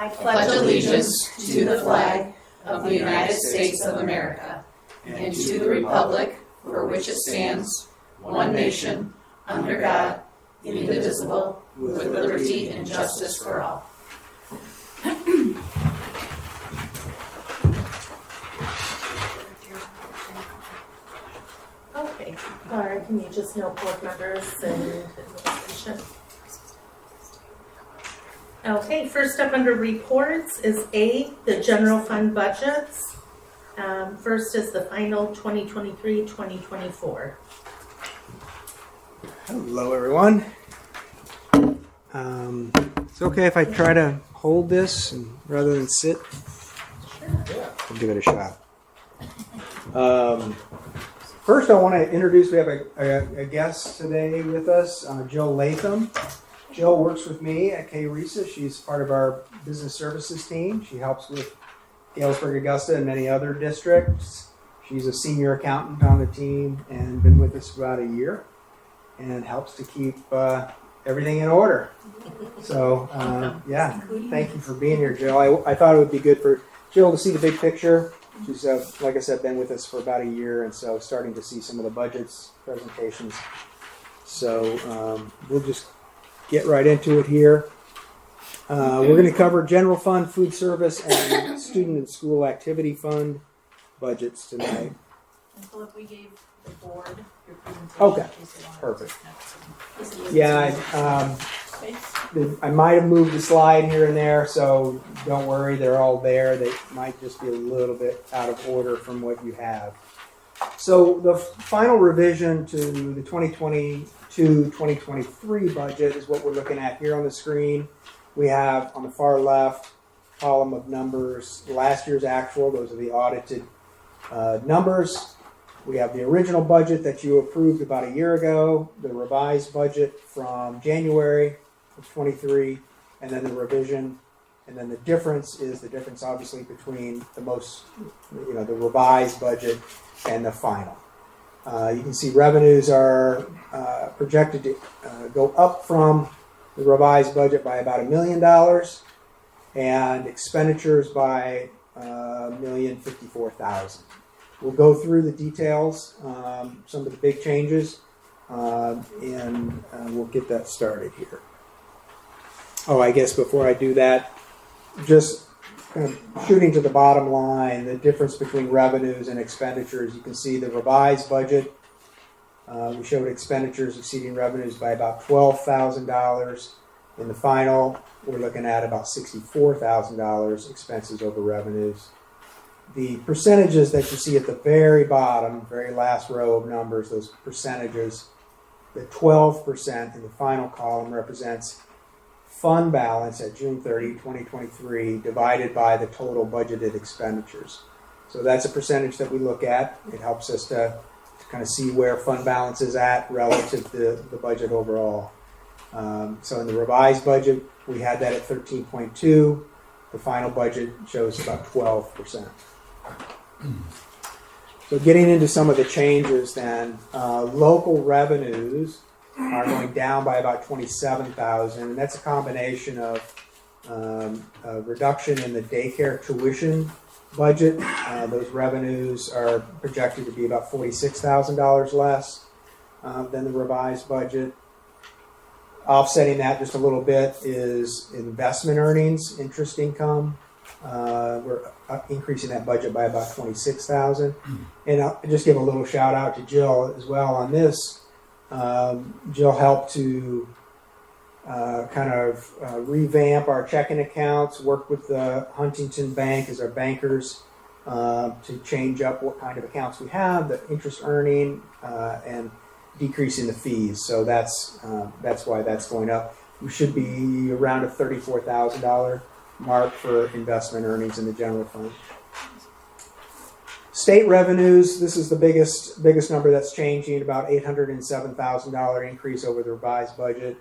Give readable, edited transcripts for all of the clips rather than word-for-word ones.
I pledge allegiance to the flag of the United States of America and to the republic for which it stands, one nation, under God, indivisible, with liberty and justice for all. Okay, Laura, can you just note board members and administration? Okay, first up under reports is A, the general fund budgets. First is the final 2023-2024. Hello, everyone. It's okay if I try to hold this rather than sit. I'll give it a shot. First, I want to introduce, we have a guest today with us, Jill Latham. Jill works with me at K-RESA. She's part of our business services team. She helps with Galesburg-Augusta and many other districts. She's a senior accountant on the team and been with us for about a year and helps to keep everything in order. So, yeah, thank you for being here, Jill. I thought it would be good for Jill to see the big picture. She's, like I said, been with us for about a year, and so starting to see some of the budgets, presentations. So we'll just get right into it here. We're going to cover general fund, food service, and student and school activity fund budgets tonight. And so if we gave the board your presentation. Okay, perfect. Yeah, I might have moved the slide here and there, so don't worry, they're all there. They might just be a little bit out of order from what you have. So the final revision to the 2022-2023 budget is what we're looking at here on the screen. We have on the far left column of numbers, last year's actual, those are the audited numbers. We have the original budget that you approved about a year ago, the revised budget from January of 23, and then the revision. And then the difference is the difference obviously between the the revised budget and the final. You can see revenues are projected to go up from the revised budget by about $1 million and expenditures by $1,054,000. We'll go through the details, some of the big changes, and we'll get that started here. Oh, I guess before I do that, just kind of shooting to the bottom line, the difference between revenues and expenditures. You can see the revised budget. We showed expenditures exceeding revenues by about $12,000. In the final, we're looking at about $64,000 expenses over revenues. The percentages that you see at the very bottom, very last row of numbers, those percentages, the 12% in the final column represents fund balance at June 30, 2023, divided by the total budgeted expenditures. So that's a percentage that we look at. It helps us to kind of see where fund balance is at relative to the budget overall. So in the revised budget, we had that at 13.2. The final budget shows about 12%. So getting into some of the changes then, local revenues are going down by about $27,000, and that's a combination of a reduction in the daycare tuition budget. Those revenues are projected to be about $46,000 less than the revised budget. Offsetting that just a little bit is investment earnings, interest income. We're increasing that budget by about $26,000. And I'll just give a little shout out to Jill as well on this. Jill helped to revamp our checking accounts, work with the Huntington Bank as our bankers to change up what kind of accounts we have, the interest earning, and decreasing the fees. So that's why that's going up. We should be around a $34,000 mark for investment earnings in the general fund. State revenues, this is the biggest number that's changing, about $807,000 increase over the revised budget.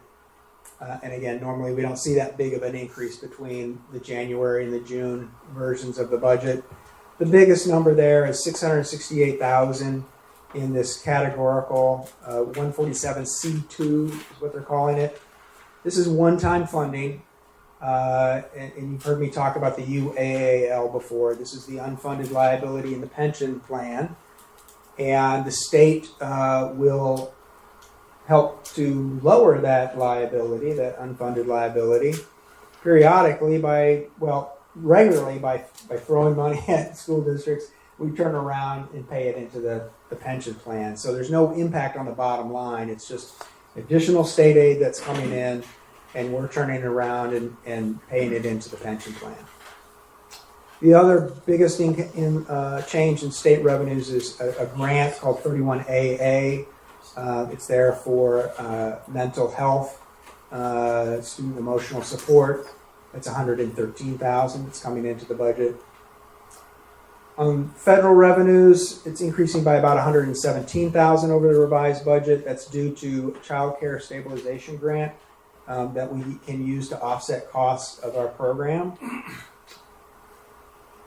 And again, normally we don't see that big of an increase between the January and the June versions of the budget. The biggest number there is $668,000 in this categorical 147C2 is what they're calling it. This is one-time funding. and you've heard me talk about the UAAL before. This is the unfunded liability in the pension plan. And the state will help to lower that liability, that unfunded liability, periodically regularly by throwing money at school districts. We turn around and pay it into the pension plan. So there's no impact on the bottom line. It's just additional state aid that's coming in, and we're turning it around and paying it into the pension plan. The other biggest change in state revenues is a grant called 31AA. It's there for mental health, student emotional support. It's $113,000. It's coming into the budget. Federal revenues, it's increasing by about $117,000 over the revised budget. That's due to Child Care Stabilization Grant that we can use to offset costs of our program.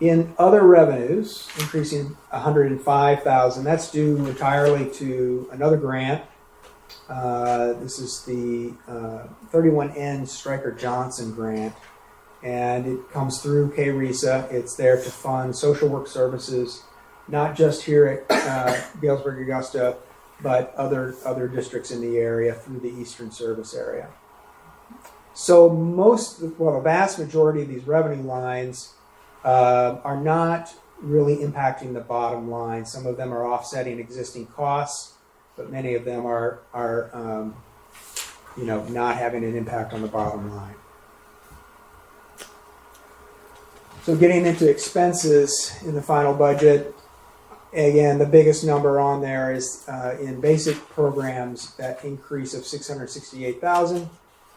In other revenues, increasing $105,000. That's due entirely to another grant. This is the 31N Stryker Johnson grant, and it comes through KRESA. It's there to fund social work services, not just here at Galesburg-Augusta, but other districts in the area through the Eastern Service area. So the vast majority of these revenue lines are not really impacting the bottom line. Some of them are offsetting existing costs, but many of them are not having an impact on the bottom line. So getting into expenses in the final budget, again, the biggest number on there is in basic programs, that increase of $668,000.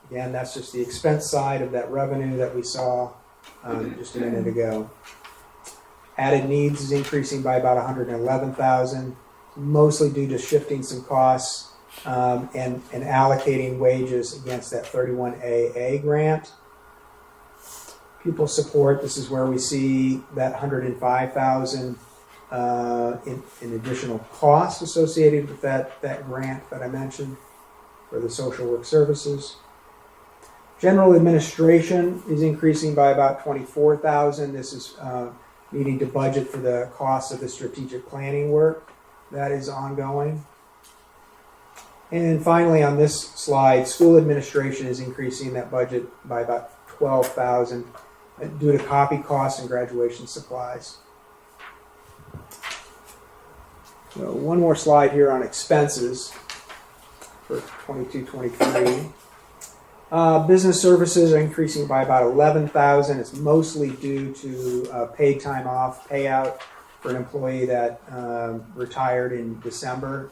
Again, that's just the expense side of that revenue that we saw just a minute ago. Added needs is increasing by about $111,000, mostly due to shifting some costs and allocating wages against that 31AA grant. Pupil support, this is where we see that $105,000 in additional costs associated with that grant that I mentioned for the social work services. General administration is increasing by about $24,000. This is needing to budget for the cost of the strategic planning work that is ongoing. And finally, on this slide, school administration is increasing that budget by about $12,000 due to copy costs and graduation supplies. So one more slide here on expenses for 22-23. Business services are increasing by about $11,000. It's mostly due to paid time off payout for an employee that retired in December.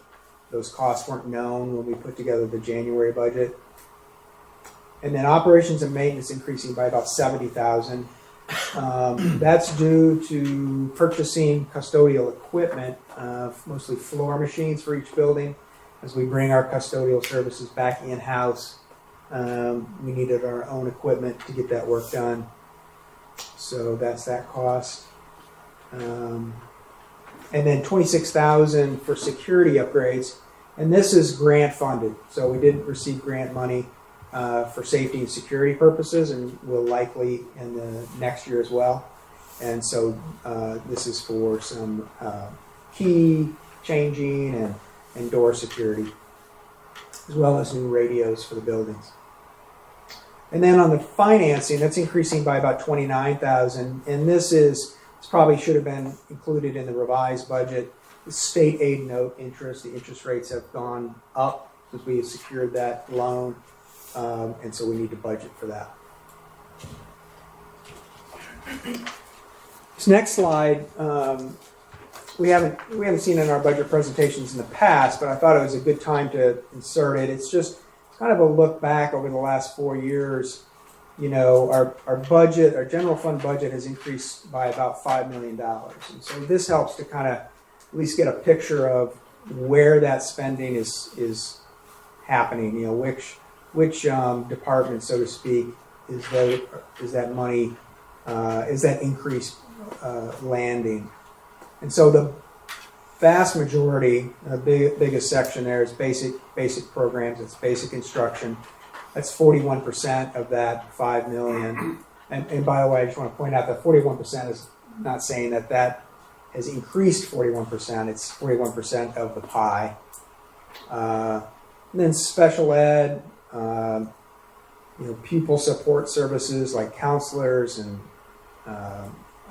Those costs weren't known when we put together the January budget. And then operations and maintenance increasing by about $70,000. That's due to purchasing custodial equipment, mostly floor machines for each building. As we bring our custodial services back in-house, we needed our own equipment to get that work done. So that's that cost. And then $26,000 for security upgrades. And this is grant funded. So we did receive grant money for safety and security purposes, and will likely in the next year as well. And so this is for some key changing and door security, as well as new radios for the buildings. And then on the financing, that's increasing by about $29,000, and this probably should have been included in the revised budget. The state aid note interest, the interest rates have gone up since we secured that loan, and so we need to budget for that. This next slide, we haven't seen in our budget presentations in the past, but I thought it was a good time to insert it. It's just kind of a look back over the last 4 years. You know, our budget, our general fund budget has increased by about $5 million. And so this helps to kind of at least get a picture of where that spending is happening. You know, which department, so to speak, is that money, is that increase landing? And so the vast majority, the biggest section there is basic programs. It's basic instruction. That's 41% of that 5 million. And by the way, I just want to point out that 41% is not saying that has increased 41%. It's 41% of the pie. And then special ed, pupil support services like counselors and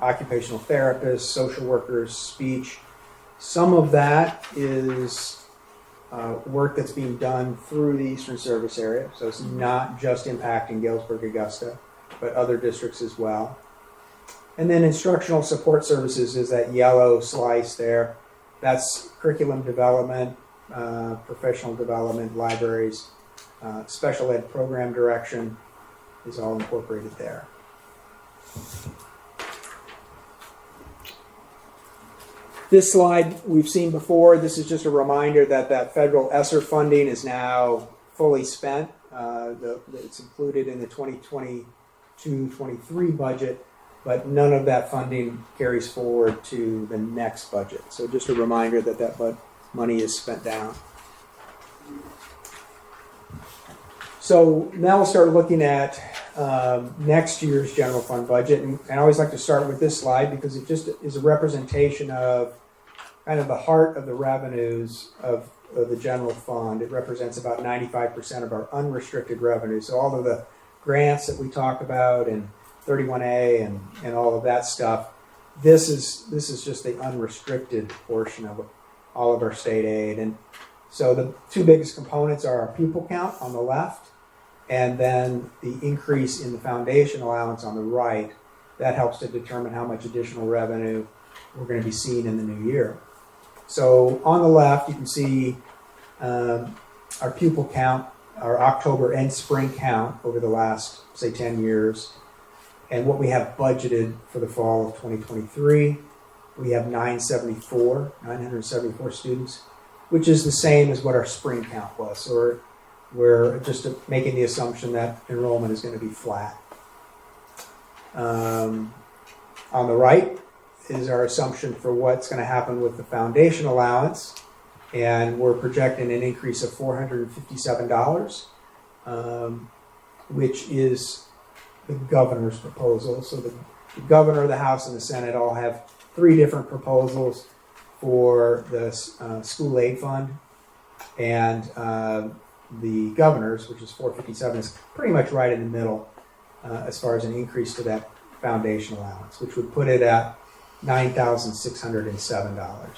occupational therapists, social workers, speech. Some of that is work that's being done through the Eastern Service Area, so it's not just impacting Galesburg-Augusta, but other districts as well. And then instructional support services is that yellow slice there. That's curriculum development, professional development, libraries, special ed program direction is all incorporated there. This slide we've seen before. This is just a reminder that federal ESSER funding is now fully spent. It's included in the 2022-23 budget, but none of that funding carries forward to the next budget. So just a reminder that money is spent down. So now we'll start looking at next year's general fund budget. And I always like to start with this slide because it just is a representation of kind of the heart of the revenues of the general fund. It represents about 95% of our unrestricted revenue. So all of the grants that we talk about and 31A and all of that stuff, this is just the unrestricted portion of all of our state aid. And so the two biggest components are our pupil count on the left and then the increase in the foundation allowance on the right. That helps to determine how much additional revenue we're going to be seeing in the new year. So on the left, you can see our pupil count, our October and spring count over the last, say, 10 years, and what we have budgeted for the fall of 2023. We have 974 students, which is the same as what our spring count was. So we're just making the assumption that enrollment is going to be flat. On the right is our assumption for what's going to happen with the foundation allowance, and we're projecting an increase of $457, which is the governor's proposal. So the governor, the House, and the Senate all have 3 different proposals for the school aid fund, and the governor's, which is $457, is pretty much right in the middle as far as an increase to that foundation allowance, which would put it at $9,607.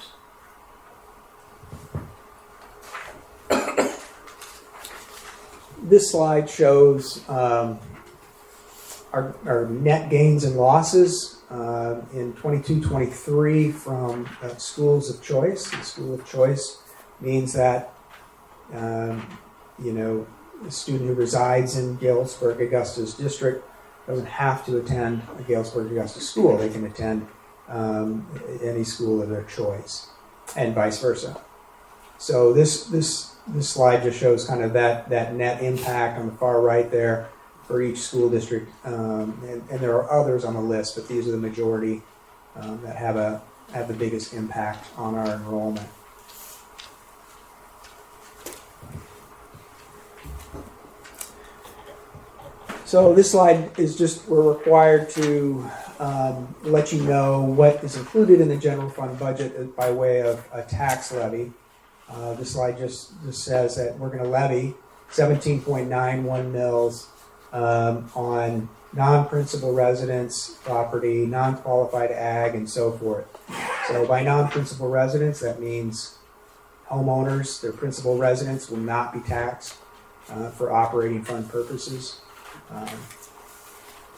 This slide shows our net gains and losses in 22-23 from schools of choice. The school of choice means that a student who resides in Galesburg-Augusta's district doesn't have to attend a Galesburg-Augusta school. They can attend any school of their choice, and vice versa. So this slide just shows kind of that net impact on the far right there for each school district, and there are others on the list, but these are the majority that have the biggest impact on our enrollment. So this slide is just, we're required to let you know what is included in the general fund budget by way of a tax levy. This slide just says that we're going to levy 17.91 mils on non-principal residence property, non-qualified ag, and so forth. So by non-principal residence, that means homeowners, their principal residence will not be taxed for operating fund purposes.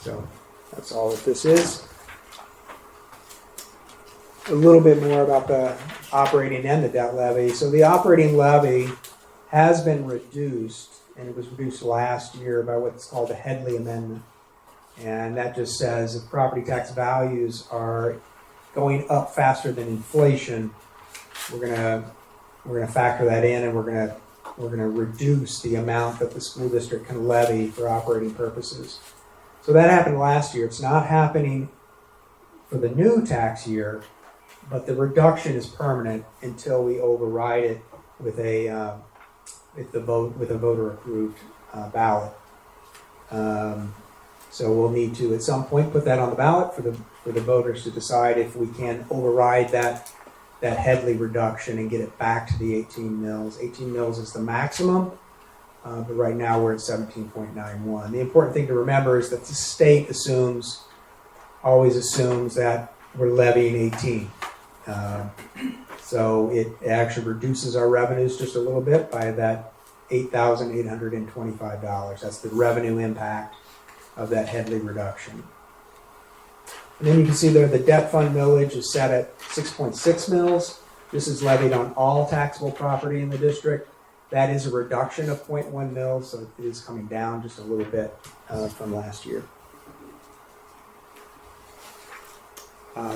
So that's all that this is. A little bit more about the operating and the debt levy. So the operating levy has been reduced, and it was reduced last year by what's called the Headley Amendment. And that just says if property tax values are going up faster than inflation, we're gonna factor that in, and we're gonna reduce the amount that the school district can levy for operating purposes. So that happened last year. It's not happening for the new tax year, but the reduction is permanent until we override it with a voter approved ballot. So we'll need to, at some point, put that on the ballot for the voters to decide if we can override that Headley reduction and get it back to the 18 mils. 18 mils is the maximum, but right now we're at 17.91. The important thing to remember is that the state always assumes that we're levying 18. So it actually reduces our revenues just a little bit by that $8,825. That's the revenue impact of that Headley reduction. And then you can see there the debt fund millage is set at 6.6 mils. This is levied on all taxable property in the district. That is a reduction of 0.1 mils, so it is coming down just a little bit from last year.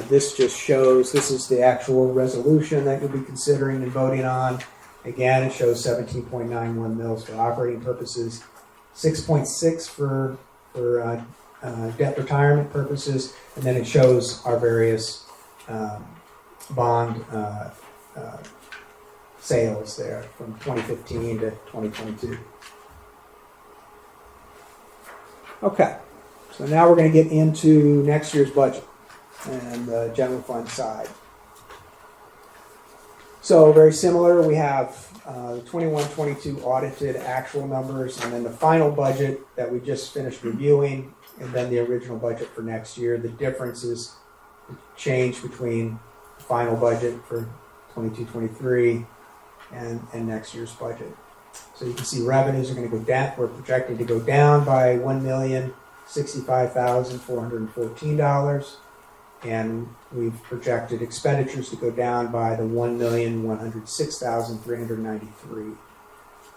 This just shows, this is the actual resolution that you'll be considering and voting on. Again, it shows 17.91 mils for operating purposes, 6.6 for debt retirement purposes, and then it shows our various bond sales there from 2015 to 2022. Okay, so now we're going to get into next year's budget and the general fund side. So very similar, we have the 21-22 audited actual numbers, and then the final budget that we just finished reviewing, and then the original budget for next year. The difference is change between the final budget for 22-23 and next year's budget. So you can see revenues are going to go down. We're projecting to go down by $1,065,414. And we've projected expenditures to go down by the $1,106,393.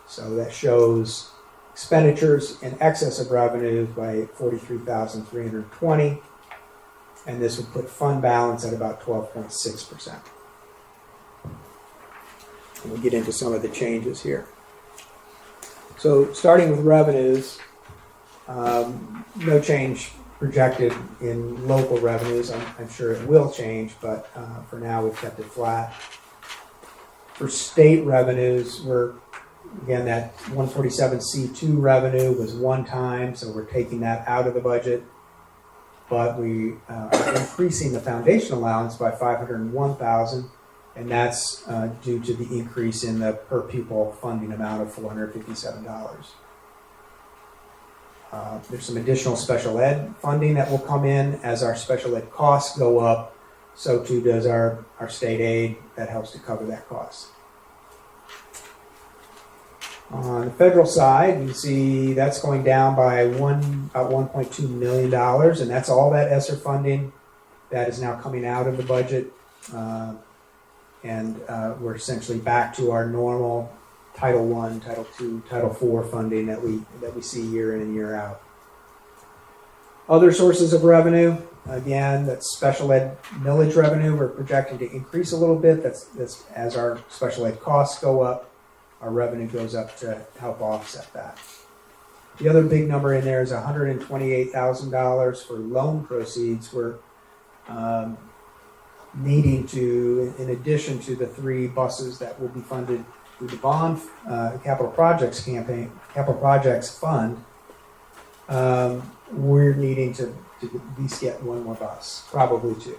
So that shows expenditures in excess of revenues by $43,320, and this would put fund balance at about 12.6%. And we'll get into some of the changes here. So starting with revenues, no change projected in local revenues. I'm sure it will change, but for now we've kept it flat. For state revenues, again, that 147C2 revenue was one time, so we're taking that out of the budget. But we are increasing the foundation allowance by $501,000, and that's due to the increase in the per pupil funding amount of $457. There's some additional special ed funding that will come in as our special ed costs go up. So too does our state aid that helps to cover that cost. On the federal side, you see that's going down by about $1.2 million, and that's all that ESSER funding that is now coming out of the budget. And we're essentially back to our normal Title I, Title II, Title IV funding that we see year in and year out. Other sources of revenue, again, that's special ed millage revenue. We're projecting to increase a little bit. That's as our special ed costs go up, our revenue goes up to help offset that. The other big number in there is $128,000 for loan proceeds. We're needing to, in addition to the 3 buses that will be funded through the bond capital projects fund, we're needing to at least get 1 more bus, probably 2.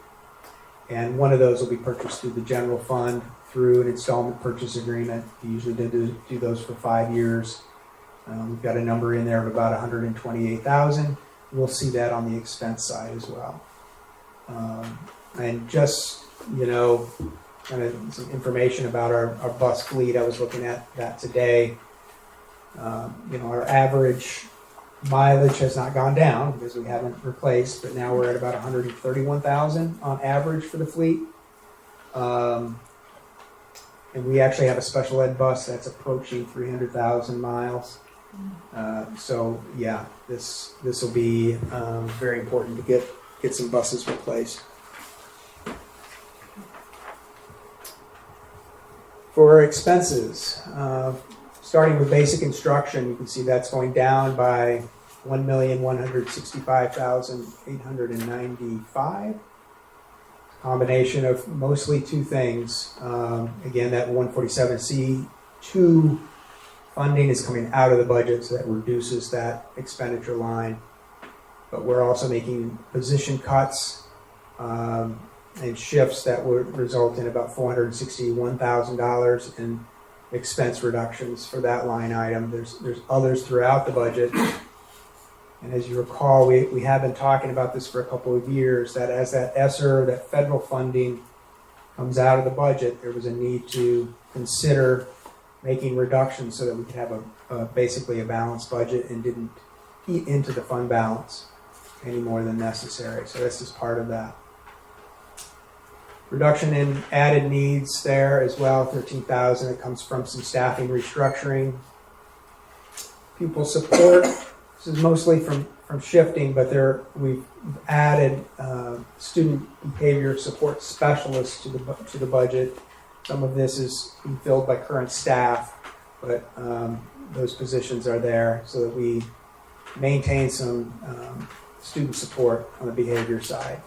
And one of those will be purchased through the general fund through an installment purchase agreement. We usually do those for 5 years. We've got a number in there of about $128,000. We'll see that on the expense side as well. And just, kind of some information about our bus fleet. I was looking at that today. Our average mileage has not gone down because we haven't replaced, but now we're at about 131,000 on average for the fleet. And we actually have a special ed bus that's approaching 300,000 miles. So yeah, this will be very important to get some buses replaced. For expenses, starting with basic instruction, you can see that's going down by $1,165,895. Combination of mostly 2 things. Again, that 147C2 funding is coming out of the budget, so that reduces that expenditure line. But we're also making position cuts and shifts that would result in about $461,000 in expense reductions for that line item. There's others throughout the budget. And as you recall, we have been talking about this for a couple of years, that as that ESSER, that federal funding comes out of the budget, there was a need to consider making reductions so that we could have basically a balanced budget and didn't eat into the fund balance any more than necessary. So this is part of that. Reduction in added needs there as well, $13,000. It comes from some staffing restructuring. Pupil support. This is mostly from shifting, but we've added student behavior support specialists to the budget. Some of this is being filled by current staff, but those positions are there so that we maintain some student support on the behavior side.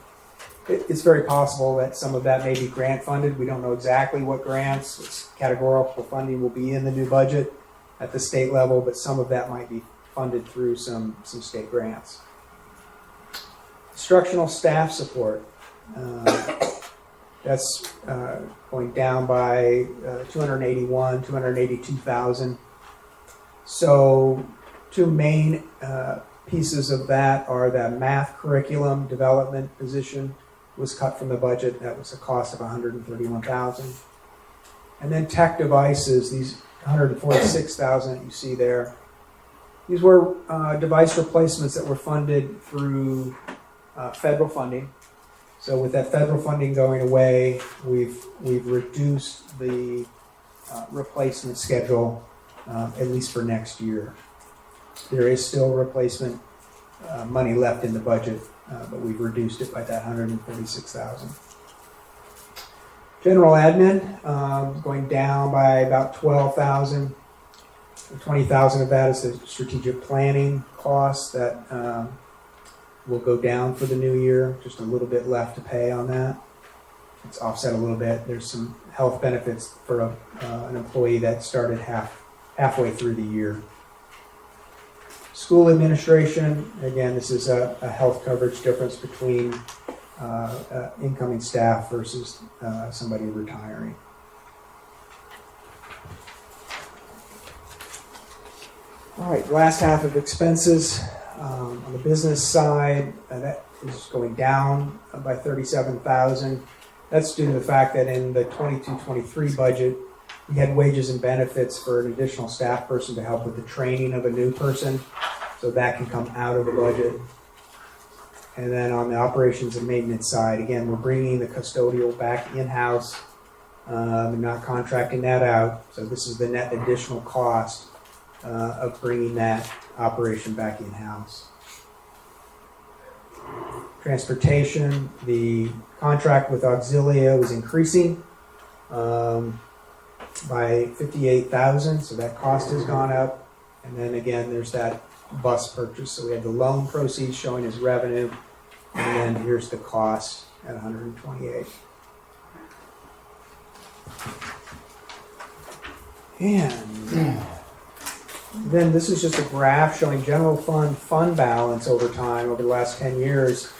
It's very possible that some of that may be grant funded. We don't know exactly what grants, what categorical funding will be in the new budget at the state level, but some of that might be funded through some state grants. Instructional staff support. That's going down by $282,000. So two main pieces of that are that math curriculum development position was cut from the budget. That was a cost of $131,000. And then tech devices, these $146,000 that you see there. These were device replacements that were funded through federal funding. So with that federal funding going away, we've reduced the replacement schedule, at least for next year. There is still replacement money left in the budget, but we've reduced it by that $146,000. General admin going down by about $12,000. $20,000 of that is the strategic planning costs that will go down for the new year. Just a little bit left to pay on that. It's offset a little bit. There's some health benefits for an employee that started halfway through the year. School administration, again, this is a health coverage difference between incoming staff versus somebody retiring. All right, last half of expenses. On the business side, that is going down by $37,000. That's due to the fact that in the 22-23 budget, we had wages and benefits for an additional staff person to help with the training of a new person. So that can come out of the budget. And then on the operations and maintenance side, again, we're bringing the custodial back in-house and not contracting that out. So this is the net additional cost of bringing that operation back in-house. Transportation, the contract with Auxilia was increasing by $58,000, so that cost has gone up. And then again, there's that bus purchase. So we have the loan proceeds showing as revenue, and then here's the cost at $128,000. And then this is just a graph showing general fund balance over time over the last 10 years.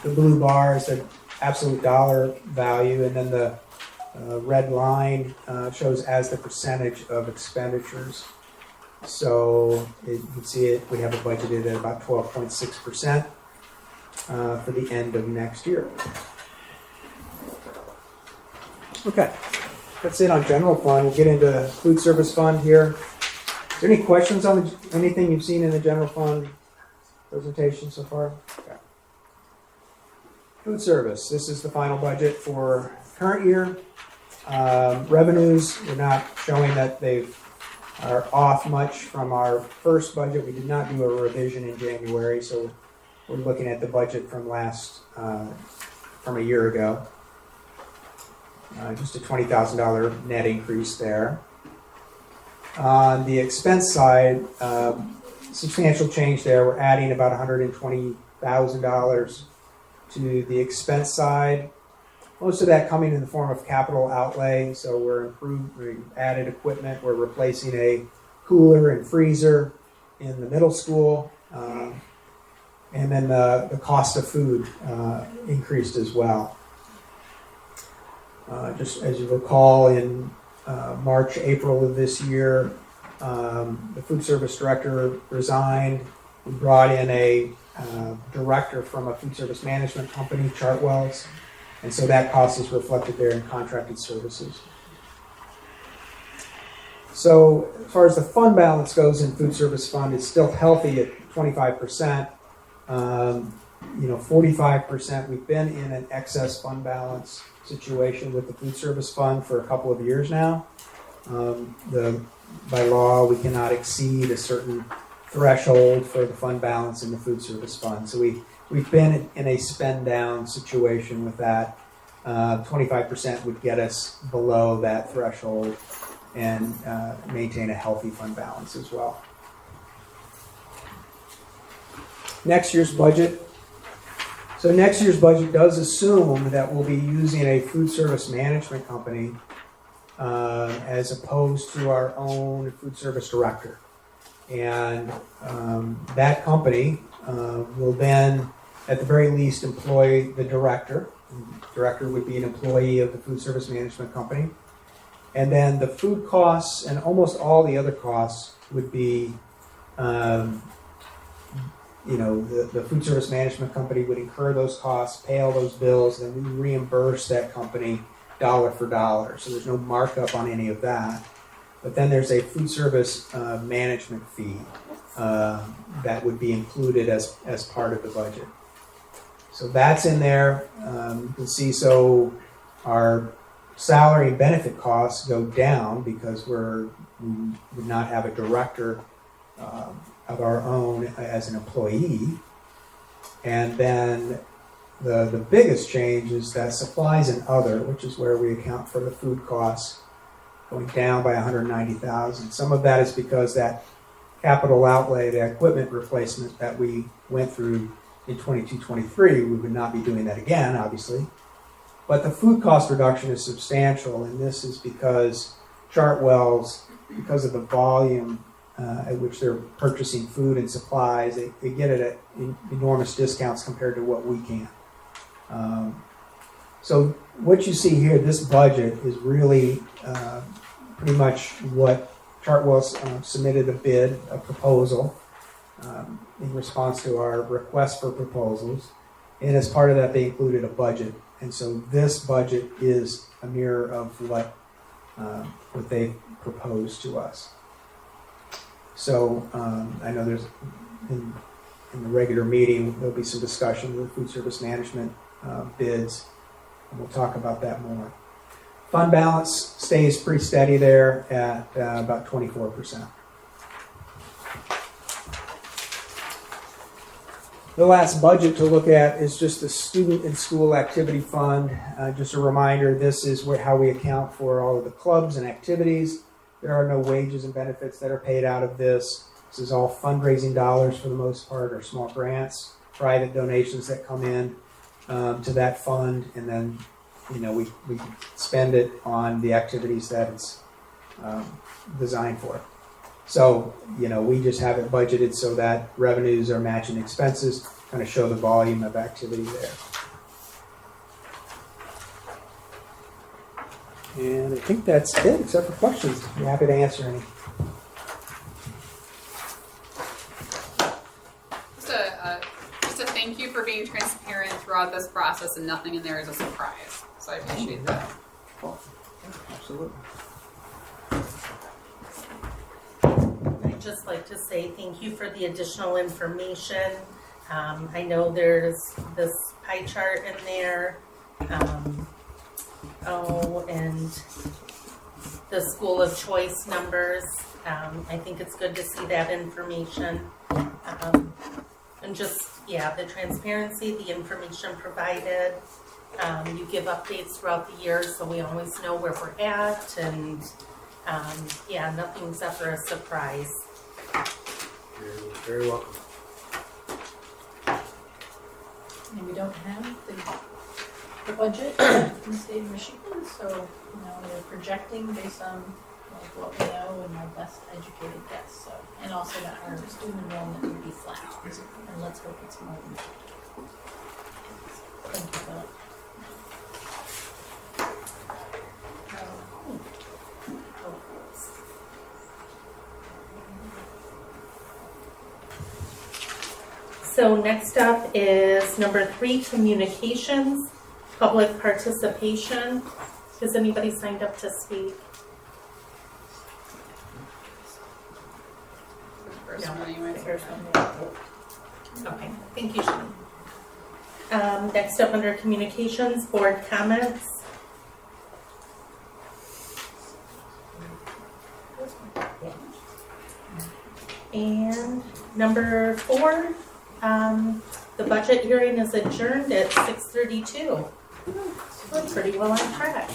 The blue bar is the absolute dollar value, and then the red line shows as the percentage of expenditures. So you can see it. We have it budgeted at about 12.6% for the end of next year. Okay, that's it on general fund. We'll get into food service fund here. Is there any questions on anything you've seen in the general fund presentation so far? Okay. Food service. This is the final budget for current year. Revenues, we're not showing that they are off much from our first budget. We did not do a revision in January, so we're looking at the budget from from a year ago. Just a $20,000 net increase there. On the expense side, substantial change there. We're adding about $120,000 to the expense side. Most of that coming in the form of capital outlay. So we added equipment. We're replacing a cooler and freezer in the middle school. And then the cost of food increased as well. Just as you recall, in March, April of this year, the food service director resigned. We brought in a director from a food service management company, Chartwell's, and so that cost is reflected there in contracted services. So as far as the fund balance goes in food service fund, it's still healthy at 25%. 45%. We've been in an excess fund balance situation with the food service fund for a couple of years now. By law, we cannot exceed a certain threshold for the fund balance in the food service fund. So we've been in a spend down situation with that. 25% would get us below that threshold and maintain a healthy fund balance as well. Next year's budget. So next year's budget does assume that we'll be using a food service management company as opposed to our own food service director. And that company will then, at the very least, employ the director. The director would be an employee of the food service management company. And then the food costs and almost all the other costs would be, the food service management company would incur those costs, pay all those bills, then we reimburse that company dollar for dollar. So there's no markup on any of that. But then there's a food service management fee that would be included as part of the budget. So that's in there. You can see, so our salary and benefit costs go down because we would not have a director of our own as an employee. And then the biggest change is that supplies and other, which is where we account for the food costs, going down by $190,000. Some of that is because that capital outlay, the equipment replacement that we went through in 22-23, we would not be doing that again, obviously. But the food cost reduction is substantial, and this is because Chartwell's, because of the volume at which they're purchasing food and supplies, they get it at enormous discounts compared to what we can. So what you see here, this budget is really pretty much what Chartwell's submitted a proposal in response to our request for proposals. And as part of that, they included a budget. And so this budget is a mirror of what they proposed to us. So I know there's in the regular meeting there'll be some discussion of the food service management bids, and we'll talk about that more. Fund balance stays pretty steady there at about 24%. The last budget to look at is just the student and school activity fund. Just a reminder, this is how we account for all of the clubs and activities. There are no wages and benefits that are paid out of this. This is all fundraising dollars for the most part, or small grants, private donations that come in to that fund, and then we spend it on the activities that it's designed for. So we just have it budgeted so that revenues are matching expenses, kind of show the volume of activity there. And I think that's it, except for questions. I'm happy to answer any. Just a thank you for being transparent throughout this process, and nothing in there is a surprise. So I appreciate that. Cool. Absolutely. I'd just like to say thank you for the additional information. I know there's this pie chart in there. And the school of choice numbers. I think it's good to see that information. And just, the transparency, the information provided. You give updates throughout the year so we always know where we're at. And nothing's ever a surprise. You're very welcome. And we don't have the budget in the state of Michigan, so we're projecting based on like what we know and our best educated guess, so, and also that our student enrollment will be flat, and let's hope it's more than that. Thank you, Philip. So next up is number 3, communications, public participation. Has anybody signed up to speak? First No. one anyway. Okay, thank you, Sean. Next up under communications, board comments. And number 4, the budget hearing is adjourned at 6:32. We're pretty well on track.